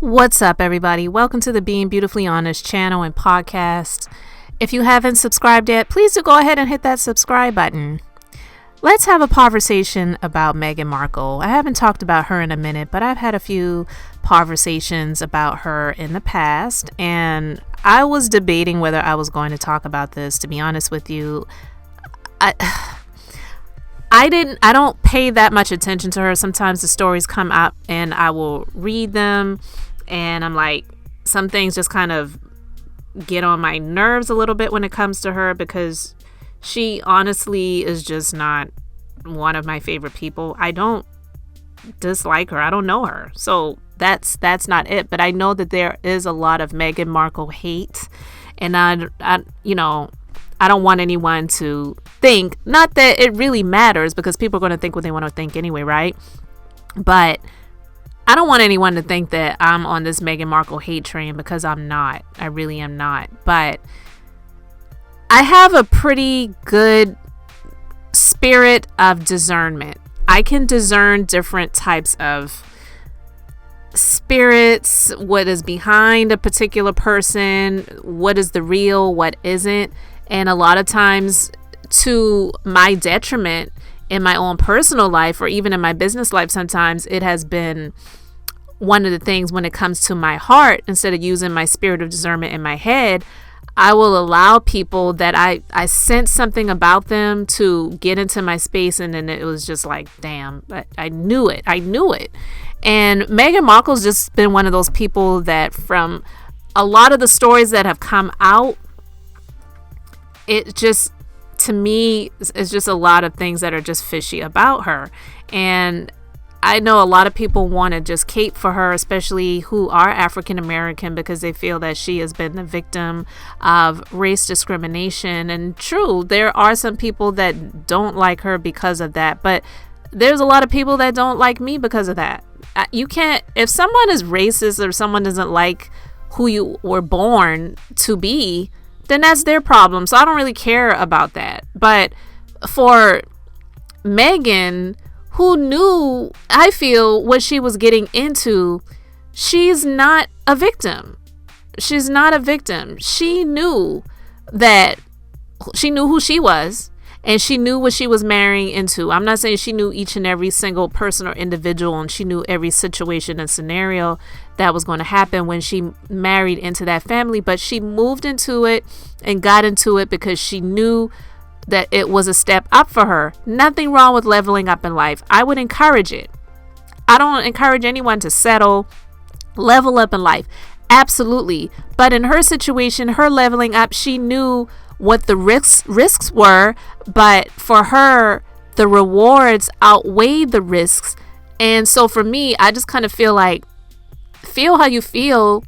What's up, everybody? Welcome to the Being Beautifully Honest channel and podcast. If you haven't subscribed yet, please do go ahead and hit that subscribe button. Let's have a conversation about Meghan Markle. I haven't talked about her in a minute, but I've had a few conversations about her in the past, and I was debating whether I was going to talk about this. To be honest with you, I don't pay that much attention to her. Sometimes the stories come up and I will read them, and I'm like, some things just kind of get on my nerves a little bit when it comes to her, because she honestly is just not one of my favorite people. I don't dislike her. I don't know her. So that's not it. But I know that there is a lot of Meghan Markle hate, and I don't want anyone to think, not that it really matters, because people are going to think what they want to think anyway, right? But I don't want anyone to think that I'm on this Meghan Markle hate train, because I'm not. I really am not. But I have a pretty good spirit of discernment. I can discern different types of spirits, what is behind a particular person, what is the real, what isn't. And a lot of times, to my detriment in my own personal life, or even in my business life, sometimes it has been one of the things when it comes to my heart. Instead of using my spirit of discernment in my head, I will allow people that I sense something about them to get into my space, and then it was just like, damn, I knew it. And Meghan Markle's just been one of those people that, from a lot of the stories that have come out, it just, to me, is just a lot of things that are just fishy about her. And I know a lot of people want to just cape for her, especially who are African American, because they feel that she has been the victim of race discrimination. And true, there are some people that don't like her because of that, but there's a lot of people that don't like me because of that. You can't, if someone is racist or someone doesn't like who you were born to be, then that's their problem. So I don't really care about that. But for Meghan, who knew, I feel, what she was getting into, she's not a victim. She's not a victim. She knew who she was, and she knew what she was marrying into. I'm not saying she knew each and every single person or individual, and she knew every situation and scenario that was going to happen when she married into that family, but she moved into it and got into it because she knew that it was a step up for her. Nothing wrong with leveling up in life. I would encourage it. I don't encourage anyone to settle. Level up in life. Absolutely. But in her situation, her leveling up, she knew what the risks were, but for her, the rewards outweighed the risks. And so for me, I just kind of feel like, feel how you feel,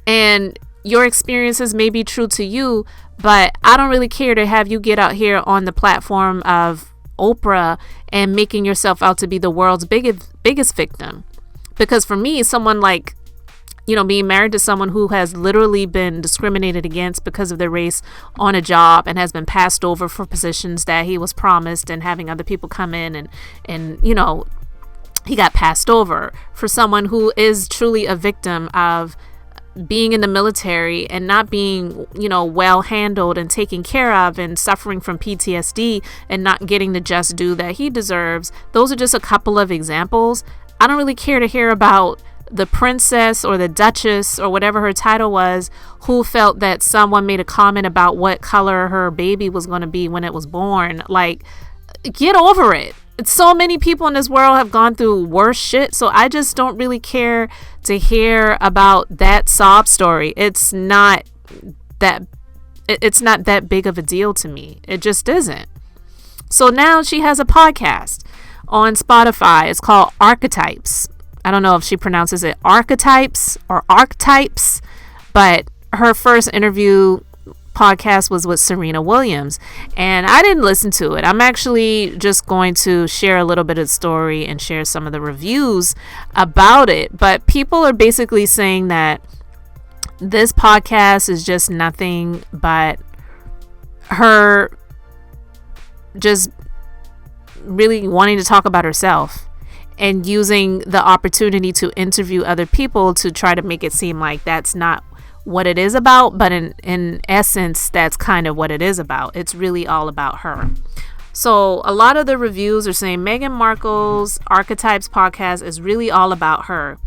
and your experiences may be true to you, but I don't really care to have you get out here on the platform of Oprah and making yourself out to be the world's biggest victim. Because for me, someone like, being married to someone who has literally been discriminated against because of their race on a job, and has been passed over for positions that he was promised, and having other people come in and he got passed over. For someone who is truly a victim of being in the military and not being, well handled and taken care of, and suffering from PTSD and not getting the just due that he deserves. Those are just a couple of examples. I don't really care to hear about the princess or the duchess or whatever her title was, who felt that someone made a comment about what color her baby was going to be when it was born. Like, get over it. So many people in this world have gone through worse shit, so I just don't really care to hear about that sob story. It's not that big of a deal to me. It just isn't. So now she has a podcast on Spotify. It's called Archetypes. I don't know if she pronounces it Archetypes or Archetypes, but her first interview podcast was with Serena Williams, and I didn't listen to it. I'm actually just going to share a little bit of the story and share some of the reviews about it. But people are basically saying that this podcast is just nothing but her just really wanting to talk about herself and using the opportunity to interview other people to try to make it seem like that's not what it is about. But in essence, that's kind of what it is about. It's really all about her. So a lot of the reviews are saying Meghan Markle's Archetypes podcast is really all about her.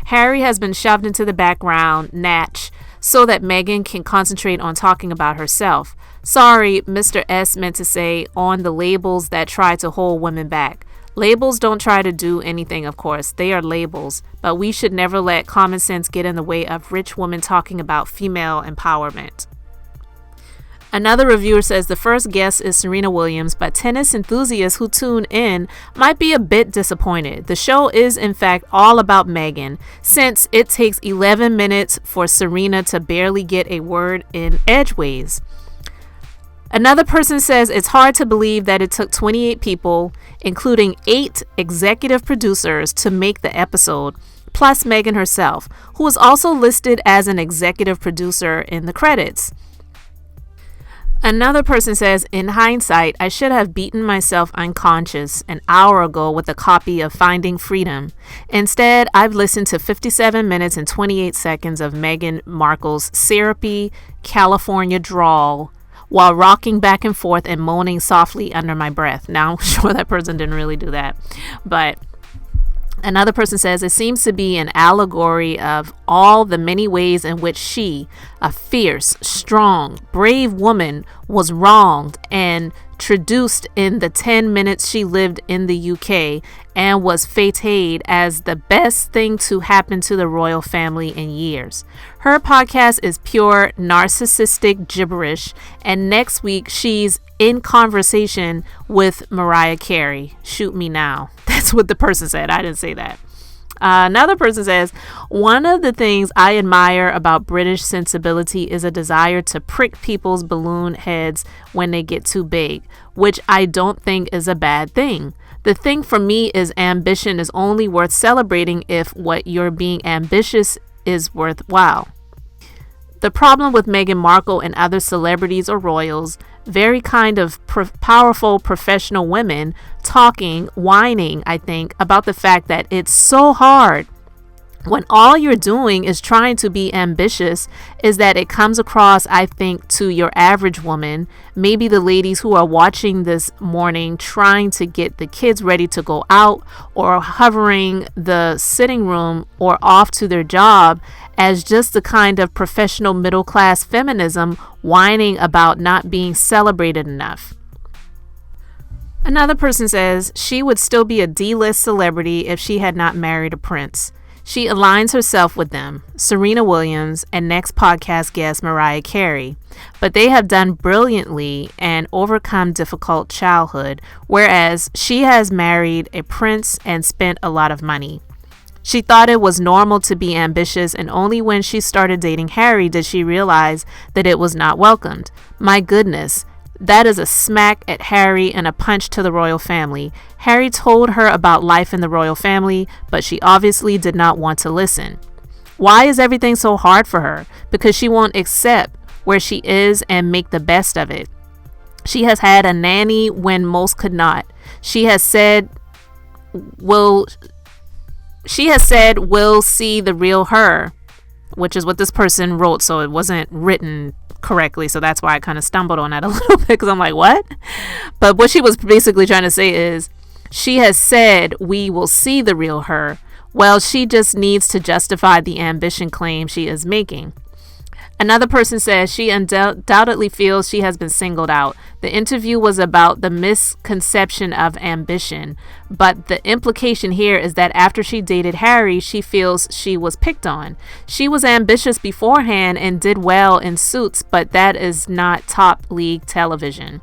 Harry has been shoved into the background, natch, so that Meghan can concentrate on talking about herself. Sorry, Mr. S meant to say on the labels that try to hold women back. Labels don't try to do anything, of course. They are labels, but we should never let common sense get in the way of rich women talking about female empowerment. Another reviewer says the first guest is Serena Williams, but tennis enthusiasts who tune in might be a bit disappointed. The show is, in fact, all about Meghan, since it takes 11 minutes for Serena to barely get a word in edgeways. Another person says it's hard to believe that it took 28 people, including 8 executive producers, to make the episode, plus Meghan herself, who is also listed as an executive producer in the credits. Another person says, in hindsight, I should have beaten myself unconscious an hour ago with a copy of Finding Freedom. Instead, I've listened to 57 minutes and 28 seconds of Meghan Markle's syrupy California drawl while rocking back and forth and moaning softly under my breath. Now, I'm sure that person didn't really do that, but another person says it seems to be an allegory of all the many ways in which she, a fierce, strong, brave woman, was wronged and traduced in the 10 minutes she lived in the UK and was feted as the best thing to happen to the royal family in years. Her podcast is pure narcissistic gibberish, and next week she's in conversation with Mariah Carey. Shoot me now. That's what the person said. I didn't say that. Another person says, one of the things I admire about British sensibility is a desire to prick people's balloon heads when they get too big, which I don't think is a bad thing. The thing for me is ambition is only worth celebrating if what you're being ambitious is worthwhile. The problem with Meghan Markle and other celebrities or royals, very kind of powerful professional women, whining, I think, about the fact that it's so hard when all you're doing is trying to be ambitious, is that it comes across, I think, to your average woman, maybe the ladies who are watching this morning trying to get the kids ready to go out or hovering the sitting room or off to their job, as just the kind of professional middle class feminism whining about not being celebrated enough. Another person says she would still be a D-list celebrity if she had not married a prince. She aligns herself with them, Serena Williams, and next podcast guest Mariah Carey, but they have done brilliantly and overcome difficult childhood, whereas she has married a prince and spent a lot of money. She thought it was normal to be ambitious, and only when she started dating Harry did she realize that it was not welcomed. My goodness, that is a smack at Harry and a punch to the royal family. Harry told her about life in the royal family, but she obviously did not want to listen. Why is everything so hard for her? Because she won't accept where she is and make the best of it. She has had a nanny when most could not. She has said, we'll see the real her, which is what this person wrote, so it wasn't written correctly, so that's why I kind of stumbled on that a little bit, because I'm like, what? But what she was basically trying to say is, she has said we will see the real her. Well, she just needs to justify the ambition claim she is making. Another person says she undoubtedly feels she has been singled out. The interview was about the misconception of ambition, but the implication here is that after she dated Harry, she feels she was picked on. She was ambitious beforehand and did well in Suits, but that is not top league television.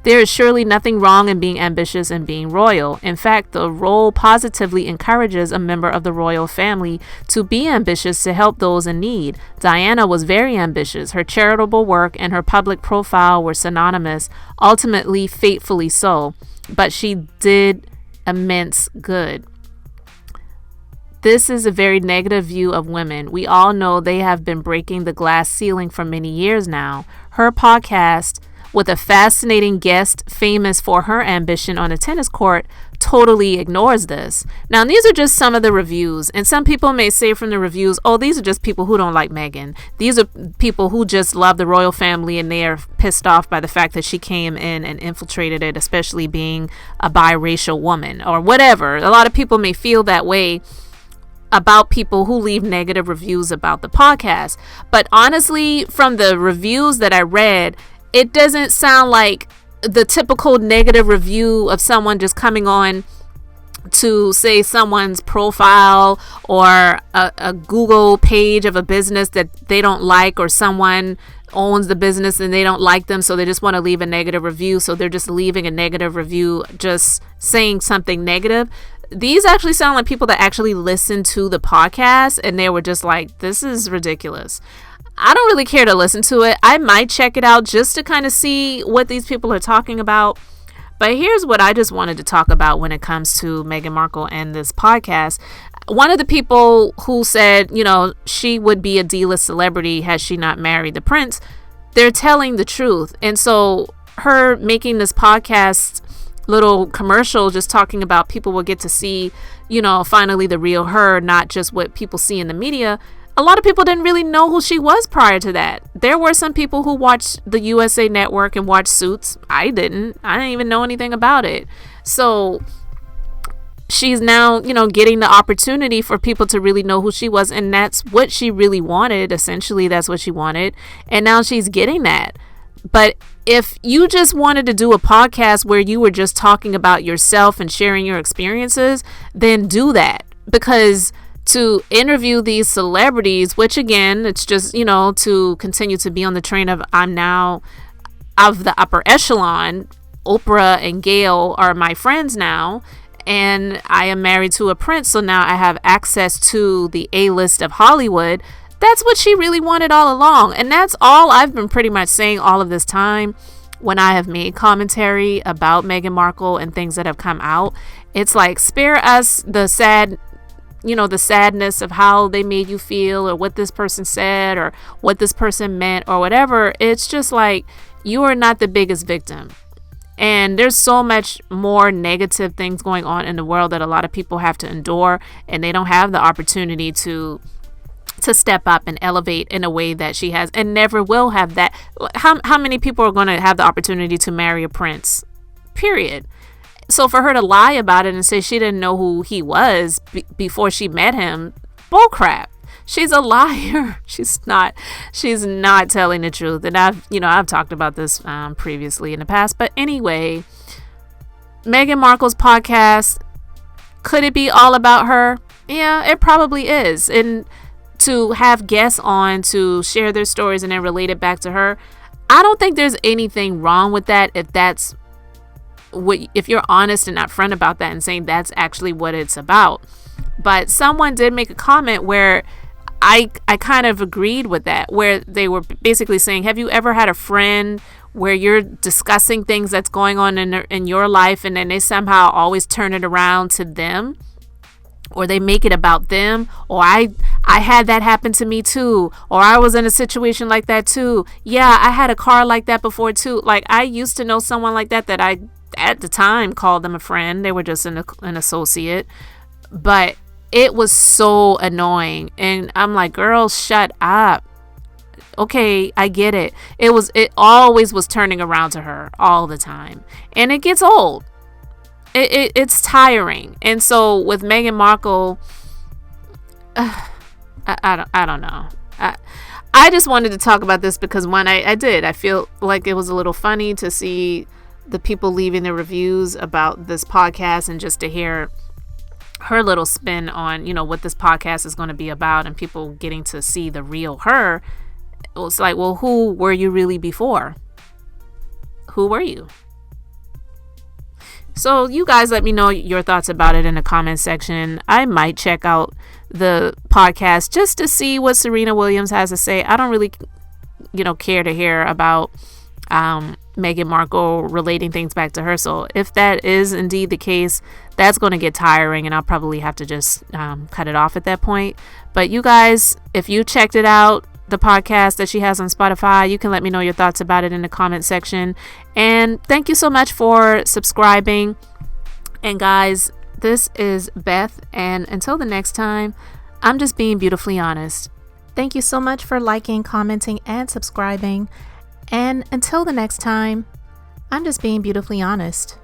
There is surely nothing wrong in being ambitious and being royal. In fact, the role positively encourages a member of the royal family to be ambitious to help those in need. Diana was very ambitious. Her charitable work and her public profile were synonymous, ultimately fatefully so, but she did immense good. This is a very negative view of women. We all know they have been breaking the glass ceiling for many years now. Her podcast, with a fascinating guest famous for her ambition on a tennis court, totally ignores this. Now, these are just some of the reviews, and some people may say from the reviews, oh, these are just people who don't like Meghan. These are people who just love the royal family, and they are pissed off by the fact that she came in and infiltrated it, especially being a biracial woman or whatever. A lot of people may feel that way about people who leave negative reviews about the podcast. But honestly, from the reviews that I read, it doesn't sound like the typical negative review of someone just coming on to say someone's profile or a Google page of a business that they don't like, or someone owns the business and they don't like them, so they just want to leave a negative review. So they're just leaving a negative review, just saying something negative. These actually sound like people that actually listen to the podcast and they were just like, this is ridiculous. I don't really care to listen to it. I might check it out just to kind of see what these people are talking about. But here's what I just wanted to talk about when it comes to Meghan Markle and this podcast. One of the people who said, she would be a D-list celebrity had she not married the prince, they're telling the truth. And so her making this podcast little commercial just talking about people will get to see, finally the real her, not just what people see in the media. A lot of people didn't really know who she was prior to that. There were some people who watched the USA Network and watched Suits. I didn't even know anything about it. So she's now, getting the opportunity for people to really know who she was. And that's what she really wanted. Essentially, that's what she wanted. And now she's getting that. But if you just wanted to do a podcast where you were just talking about yourself and sharing your experiences, then do that. Because to interview these celebrities, which again, it's just, to continue to be on the train of I'm now of the upper echelon. Oprah and Gayle are my friends now, and I am married to a prince, so now I have access to the A-list of Hollywood. That's what she really wanted all along, and that's all I've been pretty much saying all of this time when I have made commentary about Meghan Markle and things that have come out. It's like, spare us the sadness of how they made you feel, or what this person said, or what this person meant, or whatever. It's just like, you are not the biggest victim. And there's so much more negative things going on in the world that a lot of people have to endure, and they don't have the opportunity to step up and elevate in a way that she has, and never will have that. How many people are going to have the opportunity to marry a prince? Period. So for her to lie about it and say she didn't know who he was before she met him, bullcrap. She's a liar. She's not telling the truth. And I've talked about this previously in the past. But anyway, Meghan Markle's podcast, could it be all about her? Yeah, it probably is. And to have guests on to share their stories and then relate it back to her, I don't think there's anything wrong with that if you're honest and upfront about that and saying that's actually what it's about. But someone did make a comment where I kind of agreed with that, where they were basically saying, have you ever had a friend where you're discussing things that's going on in your life, and then they somehow always turn it around to them, or they make it about them, or I had that happen to me too, or I was in a situation like that too. Yeah, I had a car like that before too. Like, I used to know someone like that I at the time called them a friend. They were just an associate, but it was so annoying. And I'm like, girl, shut up. Okay, I get it. It always was turning around to her all the time, and it gets old. It's tiring. And so with Meghan Markle, I don't know. I just wanted to talk about this because when I feel like it was a little funny to see the people leaving the reviews about this podcast, and just to hear her little spin on, what this podcast is going to be about, and people getting to see the real her. It was like, well, who were you really before? Who were you? So you guys let me know your thoughts about it in the comment section. I might check out the podcast just to see what Serena Williams has to say. I don't really, care to hear about Meghan Markle relating things back to her. So if that is indeed the case, that's going to get tiring, and I'll probably have to just cut it off at that point. But you guys, if you checked it out, the podcast that she has on Spotify, you can let me know your thoughts about it in the comment section. And thank you so much for subscribing. And guys, this is Beth, and until the next time, I'm just being beautifully honest. Thank you so much for liking, commenting, and subscribing. And until the next time, I'm just being beautifully honest.